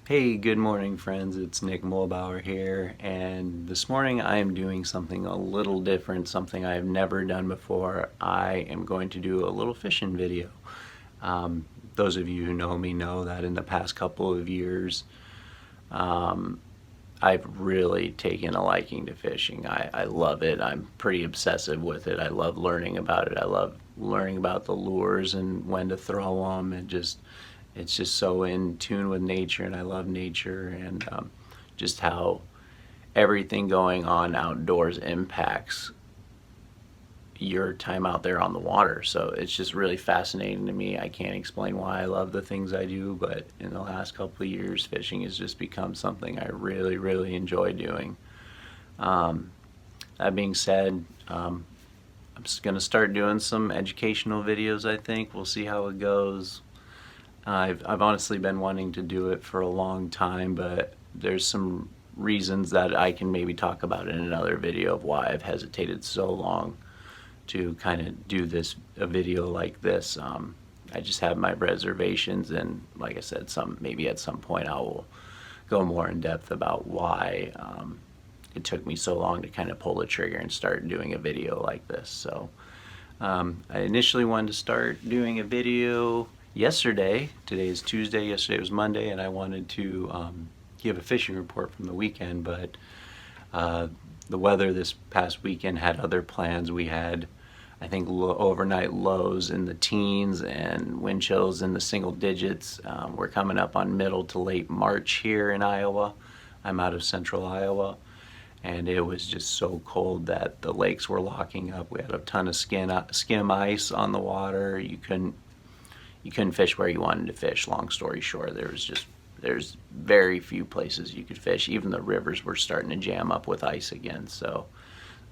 Hey, good morning, friends. It's Nick Mulbauer here, and this morning I am doing something a little different, something I've never done before. I am going to do a little fishing video. Those of you who know me know that in the past couple of years, I've really taken a liking to fishing. I love it. I'm pretty obsessive with it. I love learning about it. I love learning about the lures and when to throw them, and it's just so in tune with nature, and I love nature, and just how everything going on outdoors impacts your time out there on the water. So it's just really fascinating to me. I can't explain why I love the things I do, but in the last couple of years, fishing has just become something I really, really enjoy doing. That being said, I'm just going to start doing some educational videos, I think. We'll see how it goes. I've honestly been wanting to do it for a long time, but there's some reasons that I can maybe talk about in another video of why I've hesitated so long to kind of do a video like this. I just have my reservations, and like I said, maybe at some point I will go more in depth about why it took me so long to kind of pull the trigger and start doing a video like this. So I initially wanted to start doing a video yesterday. Today is Tuesday, yesterday was Monday, and I wanted to give a fishing report from the weekend, but the weather this past weekend had other plans. We had, I think, overnight lows in the teens and wind chills in the single digits. We're coming up on middle to late March here in Iowa. I'm out of central Iowa, and it was just so cold that the lakes were locking up. We had a ton of skim ice on the water. You couldn't fish where you wanted to fish. Long story short, there's very few places you could fish. Even the rivers were starting to jam up with ice again. So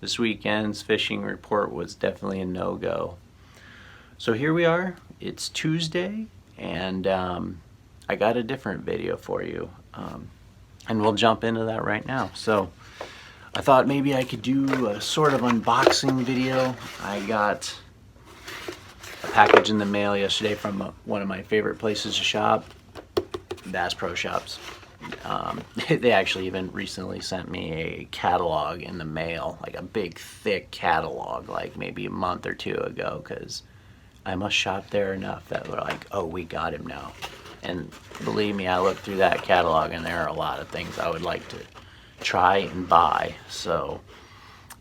this weekend's fishing report was definitely a no-go. So here we are. It's Tuesday, and I got a different video for you, and we'll jump into that right now. So I thought maybe I could do a sort of unboxing video. I got a package in the mail yesterday from one of my favorite places to shop, Bass Pro Shops. They actually even recently sent me a catalog in the mail, like a big thick catalog, like maybe a month or two ago, because I must shop there enough that we're like, oh, we got him now. And believe me, I looked through that catalog and there are a lot of things I would like to try and buy. So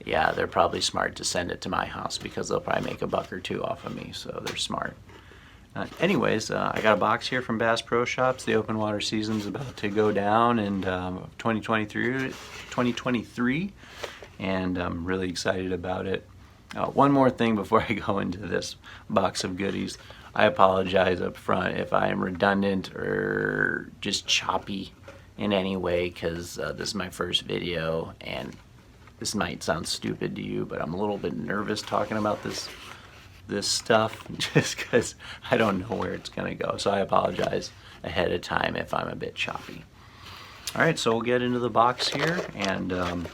yeah, they're probably smart to send it to my house, because they'll probably make a buck or two off of me, so they're smart. Anyways, I got a box here from Bass Pro Shops. The open water season's about to go down in 2023, and I'm really excited about it. One more thing before I go into this box of goodies. I apologize up front if I am redundant or just choppy in any way, because this is my first video, and this might sound stupid to you, but I'm a little bit nervous talking about this stuff, just because I don't know where it's gonna go. So I apologize ahead of time if I'm a bit choppy. All right, so we'll get into the box here, and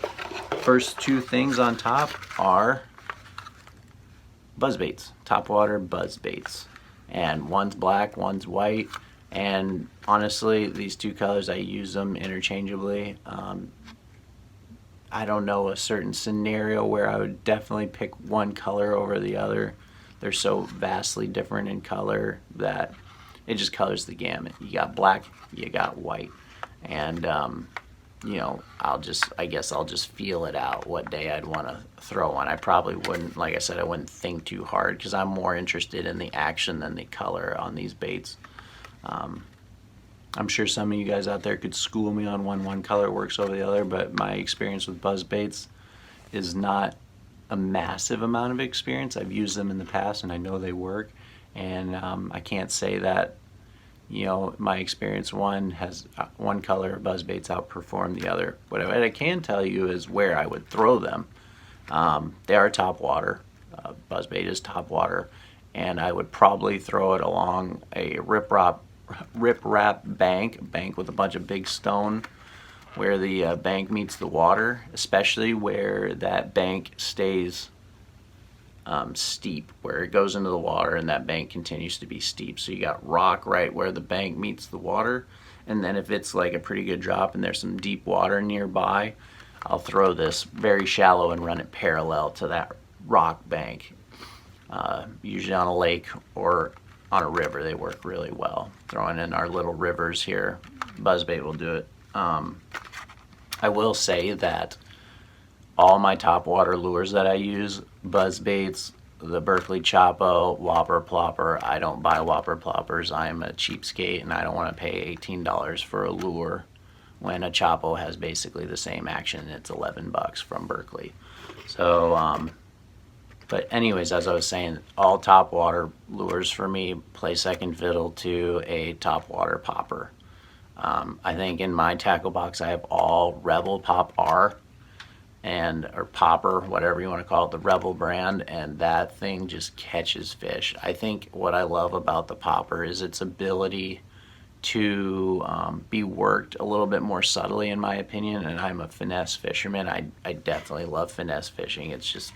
first two things on top are buzz baits, Topwater buzz baits, and one's black, one's white, and honestly, these two colors, I use them interchangeably. I don't know a certain scenario where I would definitely pick one color over the other. They're so vastly different in color that it just colors the gamut. You got black, you got white, and you know, I guess I'll just feel it out what day I'd want to throw one. I probably wouldn't, like I said, I wouldn't think too hard, because I'm more interested in the action than the color on these baits. I'm sure some of you guys out there could school me on one color works over the other, but my experience with buzz baits is not a massive amount of experience. I've used them in the past and I know they work, and I can't say that, you know, my experience one color of buzz baits outperform the other. What I can tell you is where I would throw them. They are Topwater. Buzz bait is Topwater, and I would probably throw it along a riprap bank with a bunch of big stone, where the bank meets the water, especially where that bank stays steep, where it goes into the water and that bank continues to be steep. So you got rock right where the bank meets the water, And then if it's like a pretty good drop and there's some deep water nearby, I'll throw this very shallow and run it parallel to that rock bank. Usually on a lake or on a river, they work really well. Throwing in our little rivers here, buzzbait will do it. I will say that all my topwater lures that I use, buzzbaits, the Berkley Chopo, Whopper Plopper, I don't buy Whopper Ploppers. I'm a cheapskate and I don't want to pay $18 for a lure when a Chopo has basically the same action and it's 11 bucks from Berkley. So, but anyways, as I was saying, all topwater lures for me play second fiddle to a topwater popper. I think in my tackle box I have all Rebel Pop R or popper, whatever you want to call it, the Rebel brand, and that thing just catches fish. I think what I love about the popper is its ability to be worked a little bit more subtly, in my opinion, and I'm a finesse fisherman. I definitely love finesse fishing. It's just,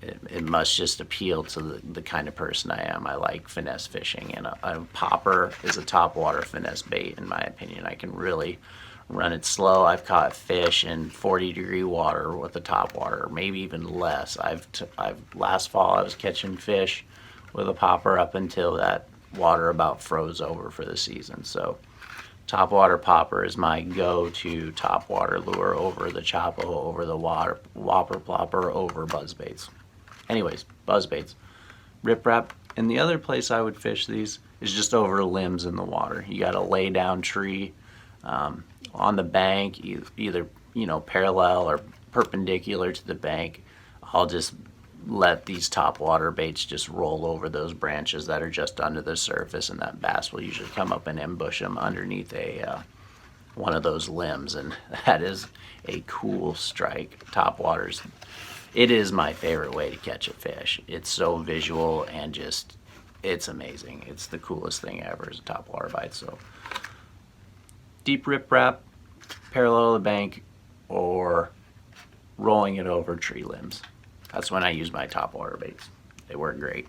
it must just appeal to the kind of person I am. I like finesse fishing, and a popper is a topwater finesse bait, in my opinion. I can really run it slow. I've caught fish in 40-degree water with a topwater, maybe even less. Last fall I was catching fish with a popper up until that water about froze over for the season. So topwater popper is my go-to topwater lure over the Chopo, over the Whopper Plopper, over buzzbaits. Anyways, buzzbaits, riprap. And the other place I would fish these is just over limbs in the water. You got a lay down tree on the bank, either parallel or perpendicular to the bank. I'll just let these topwater baits just roll over those branches that are just under the surface, and that bass will usually come up and ambush them underneath one of those limbs, and that is a cool strike. Topwaters, it is my favorite way to catch a fish. It's so visual and just, it's amazing. It's the coolest thing ever, is a topwater bite. So deep riprap, parallel to the bank, or rolling it over tree limbs. That's when I use my topwater baits. They work great.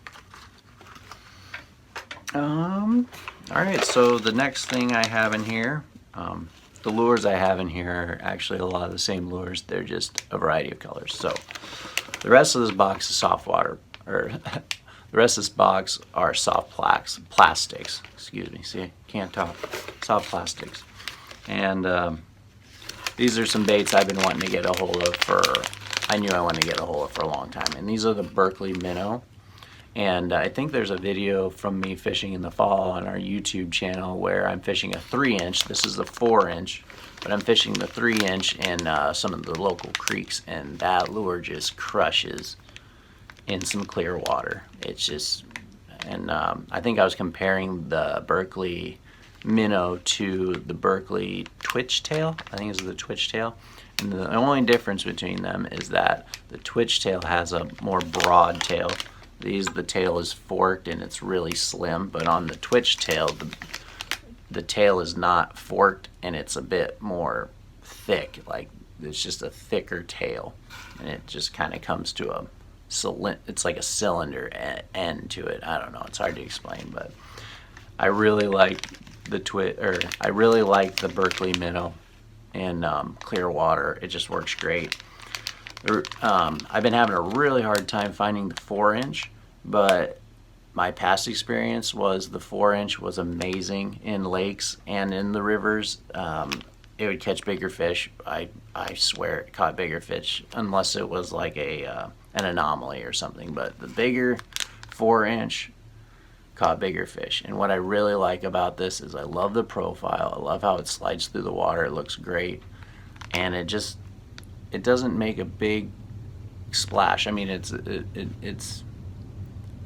All right, so the next thing I have in here, the lures I have in here are actually a lot of the same lures. They're just a variety of colors. So the rest of this box is soft water, or the rest of this box are soft plastics. Excuse me. See, can't talk. Soft plastics. And these are some baits I've been wanting to get a hold of I knew I wanted to get a hold of for a long time. And these are the Berkley Minnow. And I think there's a video from me fishing in the fall on our YouTube channel where I'm fishing a 3-inch. This is the 4-inch, but I'm fishing the 3-inch in some of the local creeks, and that lure just crushes in some clear water. It's just, and I think I was comparing the Berkley Minnow to the Berkley Twitch Tail. I think it's the Twitch Tail. And the only difference between them is that the Twitch Tail has a more broad tail. The tail is forked and it's really slim, but on the Twitch Tail, the tail is not forked and it's a bit more thick. Like, it's just a thicker tail, and it just kind of comes to it's like a cylinder end to it. I don't know, it's hard to explain, but I really like the Berkley Minnow in clear water. It just works great. I've been having a really hard time finding the 4-inch, but my past experience was the 4-inch was amazing in lakes and in the rivers. It would catch bigger fish. I swear it caught bigger fish, unless it was like an anomaly or something. But the bigger 4-inch caught bigger fish. And what I really like about this is I love the profile. I love how it slides through the water. It looks great, and it doesn't make a big splash. I mean, it's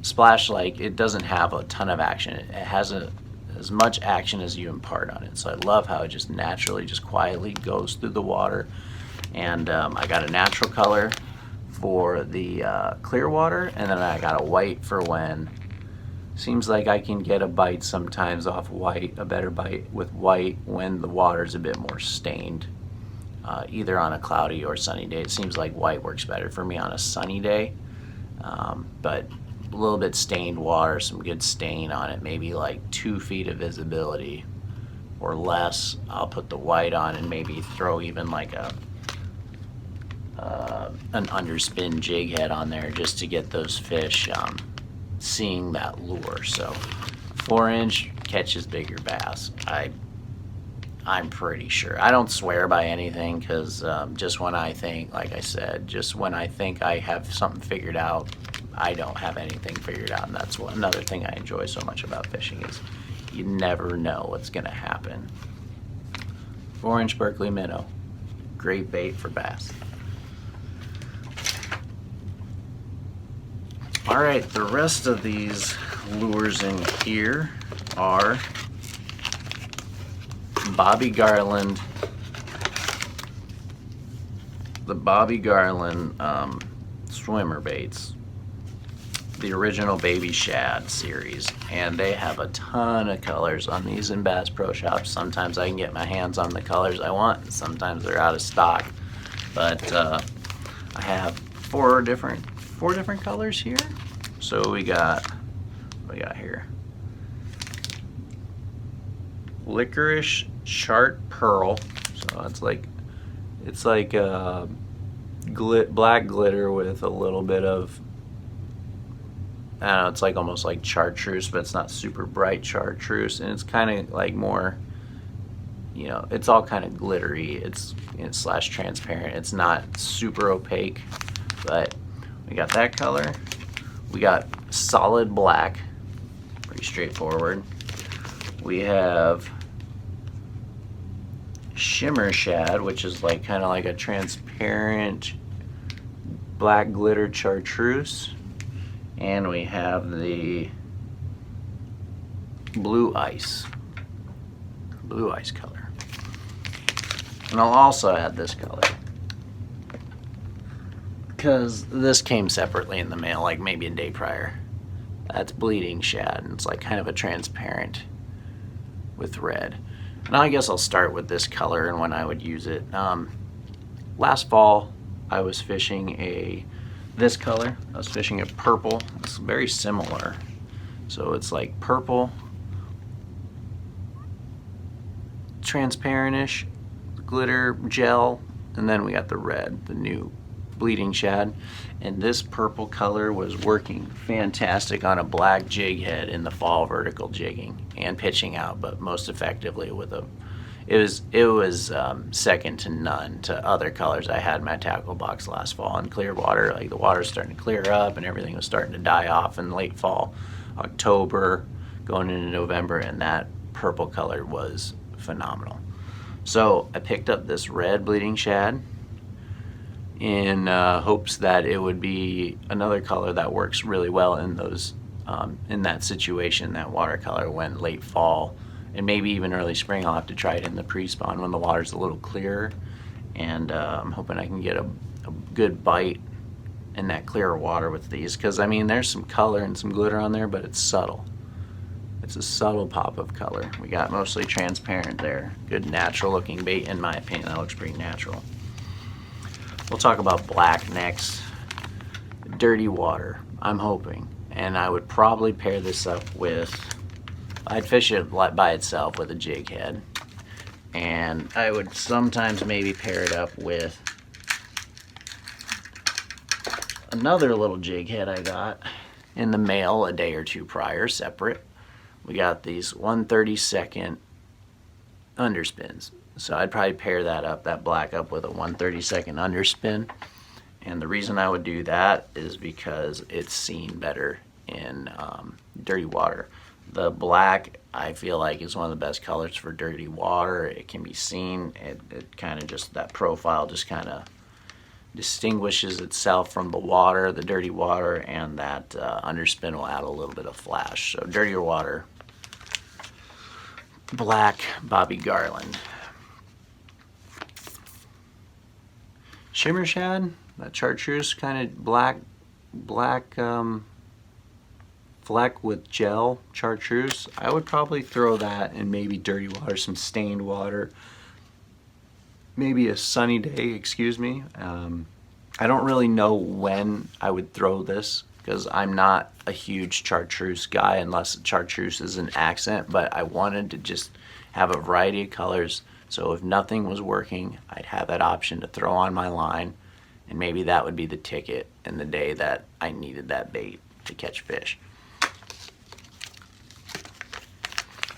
splash, like, it doesn't have a ton of action. It has as much action as you impart on it. So I love how it just naturally, just quietly goes through the water. And I got a natural color for the clear water, and then I got a white for when, seems like I can get a bite sometimes off white, a better bite with white when the water's a bit more stained. Either on a cloudy or sunny day. It seems like white works better for me on a sunny day, but a little bit stained water, some good stain on it, maybe like 2 feet of visibility, or less, I'll put the white on and maybe throw even like an underspin jig head on there just to get those fish seeing that lure. So 4-inch catches bigger bass. I'm pretty sure. I don't swear by anything, because just when I think, like I said, just when I think I have something figured out, I don't have anything figured out. And that's another thing I enjoy so much about fishing, is you never know what's going to happen. 4-inch Berkley Minnow, great bait for bass. All right, the rest of these lures in here are Bobby Garland, the Bobby Garland swimmer baits, the original Baby Shad series, and they have a ton of colors on these in Bass Pro Shops. Sometimes I can get my hands on the colors I want, and sometimes they're out of stock, but I have four different colors here. So we got, what we got here? Licorice Chart Pearl. So it's like black glitter with a little bit of, I don't know, it's like almost like chartreuse, but it's not super bright chartreuse, and it's kind of like more, you know, it's all kind of glittery. It's slash transparent. It's not super opaque, but we got that color. We got solid black, pretty straightforward. We have Shimmer Shad, which is like kind of like a transparent black glitter chartreuse. And we have the blue ice color. And I'll also add this color, because this came separately in the mail, like maybe a day prior. That's Bleeding Shad, and it's like kind of a transparent with red. Now I guess I'll start with this color and when I would use it. Last fall I was fishing this color. I was fishing a purple. It's very similar. So it's like purple, transparent-ish, glitter gel, and then we got the red, the new Bleeding Shad. And this purple color was working fantastic on a black jig head in the fall vertical jigging and pitching out, but most effectively with it was second to none to other colors I had in my tackle box last fall. In clear water, like the water's starting to clear up and everything was starting to die off in late fall, October, going into November, and that purple color was phenomenal. So I picked up this red Bleeding Shad in hopes that it would be another color that works really well in those in that situation, that watercolor, when late fall and maybe even early spring. I'll have to try it in the pre-spawn when the water's a little clearer, and I'm hoping I can get a good bite in that clearer water with these, because I mean there's some color and some glitter on there, but it's subtle. It's a subtle pop of color. We got mostly transparent there. Good natural looking bait in my opinion. That looks pretty natural. We'll talk about black next. Dirty Water, I'm hoping. And I would probably pair this up with, I'd fish it by itself with a jig head. And I would sometimes maybe pair it up with another little jig head I got in the mail a day or two prior, separate. We got these 1/32 underspins. So I'd probably pair that black up with a 1/32 underspin. And the reason I would do that is because it's seen better in dirty water. The black, I feel like, is one of the best colors for dirty water. It can be seen. It kind of just, that profile just kind of distinguishes itself from the water, the dirty water, and that underspin will add a little bit of flash. So dirtier water, black Bobby Garland. Shimmer Shad, that chartreuse kind of black fleck with gel chartreuse. I would probably throw that in maybe dirty water, some stained water, maybe a sunny day, excuse me. I don't really know when I would throw this, because I'm not a huge chartreuse guy unless chartreuse is an accent, but I wanted to just have a variety of colors, so if nothing was working, I'd have that option to throw on my line, and maybe that would be the ticket in the day that I needed that bait to catch fish.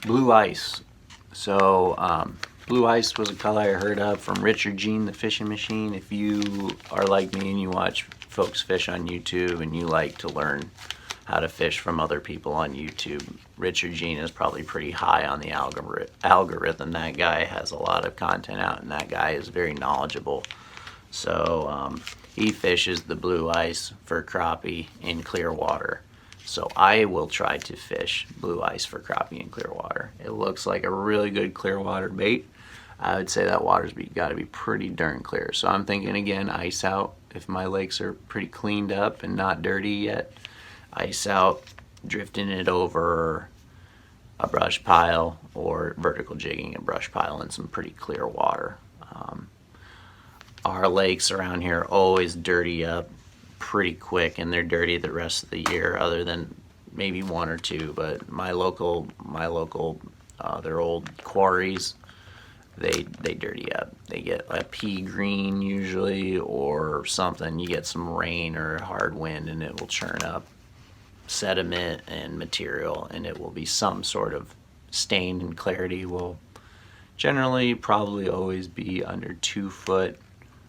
Blue ice. So blue ice was a color I heard of from Richard Jean, the fishing machine. If you are like me and you watch folks fish on YouTube and you like to learn how to fish from other people on YouTube, Richard Jean is probably pretty high on the algorithm. That guy has a lot of content out, and that guy is very knowledgeable. So he fishes the blue ice for crappie in clear water. So I will try to fish blue ice for crappie in clear water. It looks like a really good clear water bait. I would say that water's got to be pretty darn clear. So I'm thinking again, ice out. If my lakes are pretty cleaned up and not dirty yet, ice out, drifting it over a brush pile or vertical jigging a brush pile in some pretty clear water. Our lakes around here always dirty up pretty quick, and they're dirty the rest of the year other than maybe one or two. But my local they're old quarries, they dirty up. They get a pea green usually or something. You get some rain or hard wind and it will churn up sediment and material, and it will be some sort of stain, and clarity will generally probably always be under 2 foot,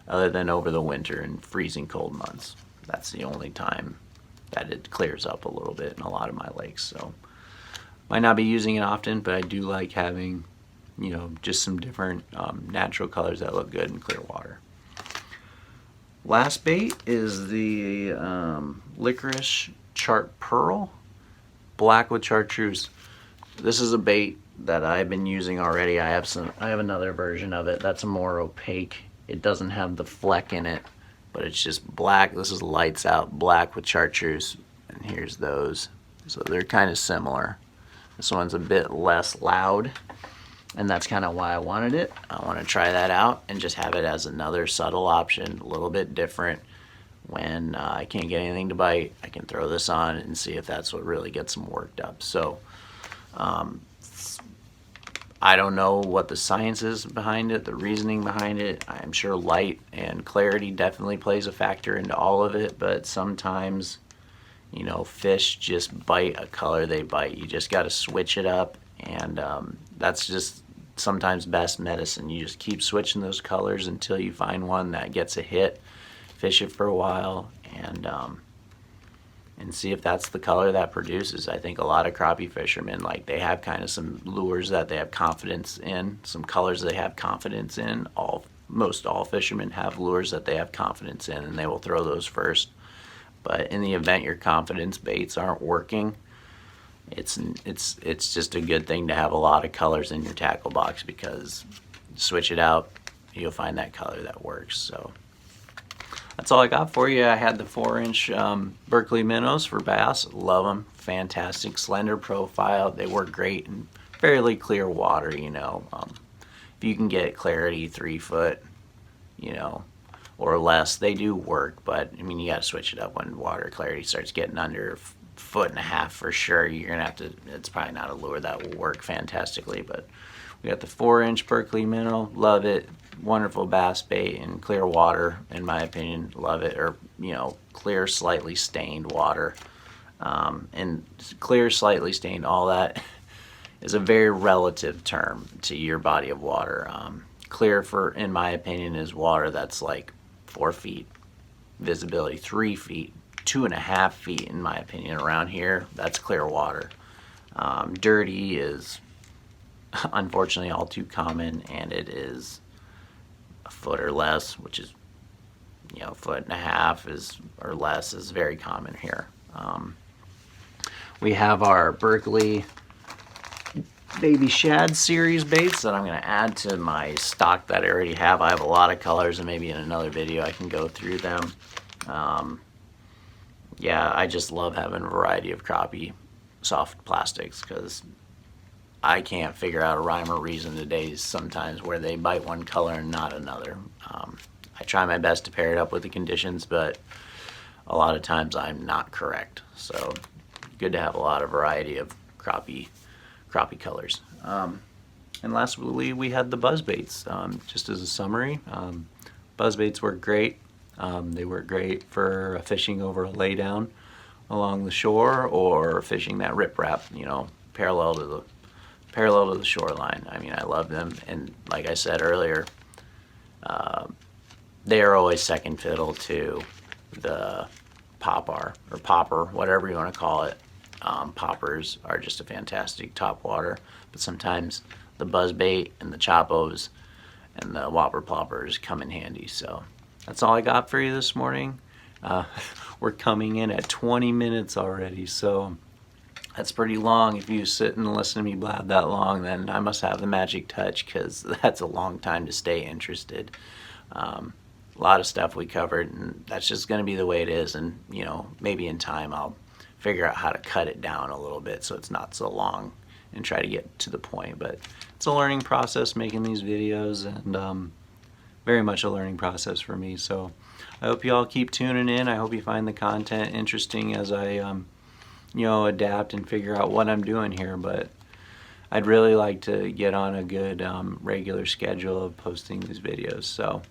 other than over the winter and freezing cold months. That's the only time that it clears up a little bit in a lot of my lakes. So might not be using it often, but I do like having, you know, just some different natural colors that look good in clear water. Last bait is the licorice chart pearl, black with chartreuse. This is a bait that I've been using already. I have another version of it that's more opaque. It doesn't have the fleck in it, but it's just black. This is lights out black with chartreuse, and here's those. So they're kind of similar. This one's a bit less loud, and that's kind of why I wanted it. I want to try that out and just have it as another subtle option, a little bit different. When I can't get anything to bite, I can throw this on and see if that's what really gets them worked up. So I don't know what the science is behind it, the reasoning behind it. I'm sure light and clarity definitely plays a factor into all of it, but sometimes, you know, fish just bite a color they bite. You just got to switch it up, and that's just sometimes best medicine. You just keep switching those colors until you find one that gets a hit. Fish it for a while and see if that's the color that produces. I think a lot of crappie fishermen, like, they have kind of some lures that they have confidence in, some colors they have confidence in. Most all fishermen have lures that they have confidence in, and they will throw those first. But in the event your confidence baits aren't working, it's just a good thing to have a lot of colors in your tackle box, because switch it out, you'll find that color that works. So that's all I got for you. I had the 4-inch Berkley Minnows for bass. Love them. Fantastic slender profile. They work great in fairly clear water, you know. If you can get clarity 3 foot, you know, or less, they do work. But I mean, you got to switch it up when water clarity starts getting under 1.5 foot for sure. You're gonna have to. It's probably not a lure that will work fantastically, but we got the 4-inch Berkley Minnow. Love it. Wonderful bass bait in clear water, in my opinion. Love it. Or, you know, clear, slightly stained water. And clear, slightly stained, all that is a very relative term to your body of water. Clear, in my opinion, is water that's like 4 feet visibility, 3 feet, 2.5 feet, in my opinion. Around here, that's clear water. Dirty is unfortunately all too common, and it is a foot or less, which is, you know, 1.5 foot or less is very common here. We have our Berkley Baby Shad series baits that I'm going to add to my stock that I already have. I have a lot of colors, and maybe in another video I can go through them. Yeah, I just love having a variety of crappie soft plastics, because I can't figure out a rhyme or reason today sometimes where they bite one color and not another. I try my best to pair it up with the conditions, but a lot of times I'm not correct. So good to have a lot of variety of crappie colors. And lastly, we had the buzz baits. Just as a summary, buzz baits work great. They work great for fishing over a laydown along the shore, or fishing that riprap, you know, parallel to the shoreline. I mean, I love them, and like I said earlier, they are always second fiddle to the popper, whatever you want to call it. Poppers are just a fantastic topwater, but sometimes the buzzbait and the choppos and the whopper ploppers come in handy. So that's all I got for you this morning. We're coming in at 20 minutes already, so that's pretty long. If you sit and listen to me blab that long, then I must have the magic touch, because that's a long time to stay interested. A lot of stuff we covered, and that's just going to be the way it is. And you know, maybe in time I'll figure out how to cut it down a little bit so it's not so long and try to get to the point. But it's a learning process making these videos, and very much a learning process for me. So I hope you all keep tuning in. I hope you find the content interesting as I you know, adapt and figure out what I'm doing here. But I'd really like to get on a good regular schedule of posting these videos. So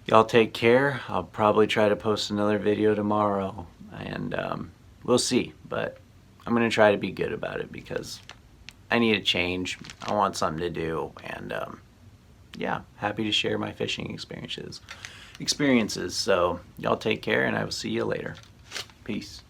y'all take care. I'll probably try to post another video tomorrow, and we'll see. But I'm going to try to be good about it, because I need a change. I want something to do, and yeah, happy to share my fishing experiences. So y'all take care, and I will see you later. Peace.